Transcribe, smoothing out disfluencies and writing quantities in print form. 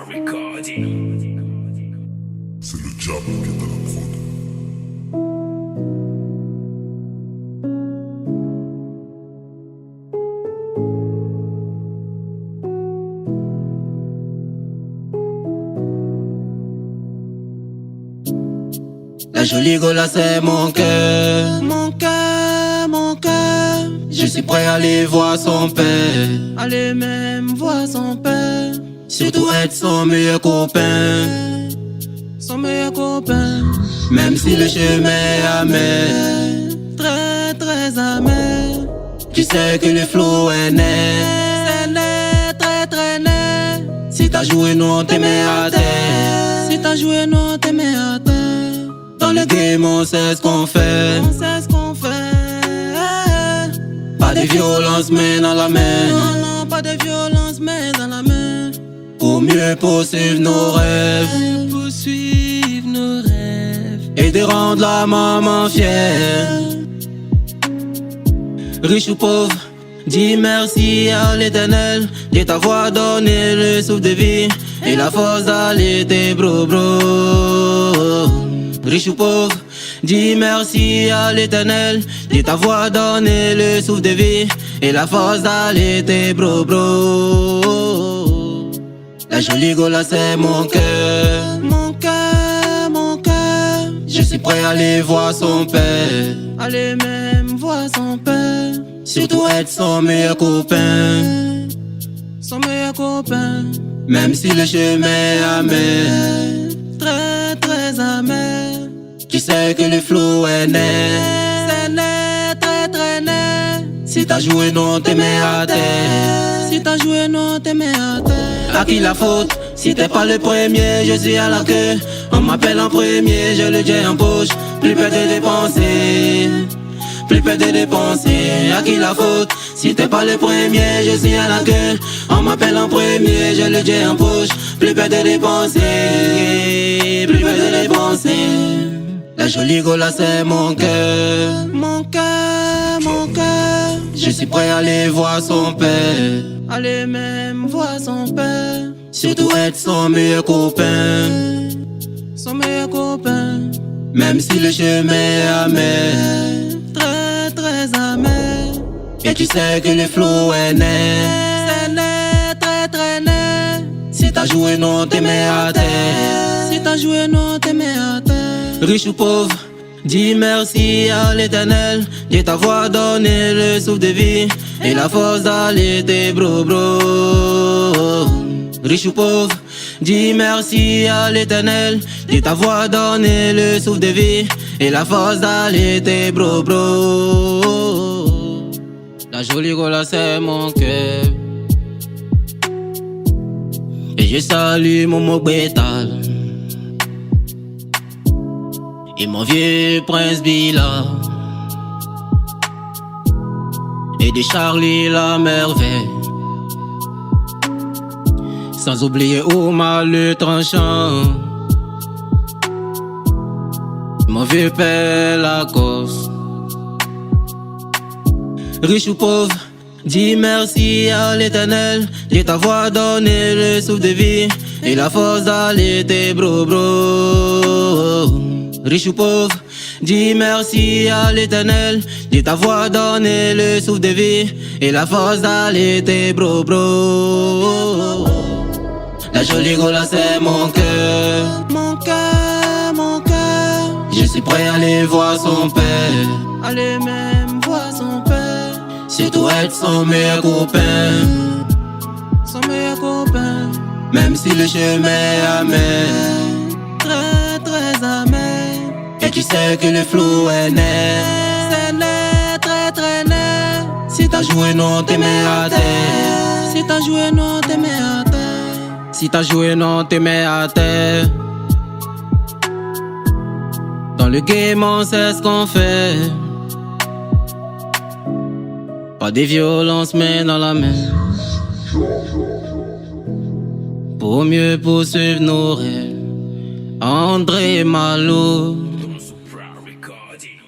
C'est le diable qui est à la prod. La jolie Gola c'est mon cœur, mon cœur, mon cœur. Je suis prêt à aller voir son père, aller même voir son père. Surtout être son meilleur copain, son meilleur copain. Même si le chemin est amer, très très amer. Tu sais que le flow est net, c'est net, très très net. Si t'as joué nous on te met à terre, si t'as joué nous on te met à terre. Dans le game on sait ce qu'on fait, on sait ce qu'on fait. Pas de violence mais dans la main, non non pas de violence mais dans la main. Pour mieux poursuivre nos rêves, poursuivre nos rêves. Et de rendre la maman fière. Riche ou pauvre, dis merci à l'Éternel de t'avoir donné le souffle de vie et la force d'allaiter bro bro. Riche ou pauvre, dis merci à l'Éternel de t'avoir donné le souffle de vie et la force d'allaiter bro bro. La jolie Gola c'est mon cœur, mon cœur, mon cœur. Je suis prêt à aller voir son père, aller même voir son père. Surtout être son meilleur copain, son meilleur copain. Même si le chemin est amer, très très amer. Tu sais que le flow est net, c'est net, très très net. Si t'as joué non on te met à terre, si t'as joué non on te met à terre. À qui la faute? Si t'es pas le premier, je suis à la queue. On m'appelle en premier, je le dis en poche. Plus peur de dépenser, plus peur de dépenser. À qui la faute? Si t'es pas le premier, je suis à la queue. On m'appelle en premier, je le dis en poche. Plus peur de dépenser, plus peur de dépenser. La jolie Gola c'est mon cœur, mon cœur, mon cœur. Je suis prêt à aller voir son père, aller même voir son père. Surtout être son meilleur copain, son meilleur copain. Même si le chemin est amer, très très amer. Et tu sais que le flow est net, c'est net, très très net. Si t'as joué non on te met à terre, si t'as joué non on te met à terre. Riche ou pauvre, dis merci à l'Éternel de t'avoir donné le souffle de vie et la force d'allaiter bro bro. Riche ou pauvre, dis merci à l'Éternel de t'avoir donné le souffle de vie et la force d'allaiter bro bro. La jolie Gola c'est mon cœur. Et je salue mon Mokbetal et mon vieux prince Bila et de Charlie la merveille. Sans oublier Ouma le tranchant, mon vieux père Lacoste. Riche ou pauvre, dis merci à l'Éternel de t'avoir donné le souffle de vie et la force d'allaiter bro bro. Riche ou pauvre, dis merci à l'Éternel de t'avoir donné le souffle de vie et la force d'allaiter bro bro. La jolie Gola c'est mon cœur, mon cœur, mon cœur. Je suis prêt à aller voir son père, aller même voir son père. Surtout être son meilleur copain, son meilleur copain. Même si le chemin est amer, très très amer. Et tu sais que le flow est net, c'est net, très très net. Si t'as joué non on te met à terre, si t'as joué non on te met à terre. Si t'as joué non on te met à terre. Dans le game on sait ce qu'on fait. Pas de violence mais dans la main. Pour mieux poursuivre nos rêves. André Malo.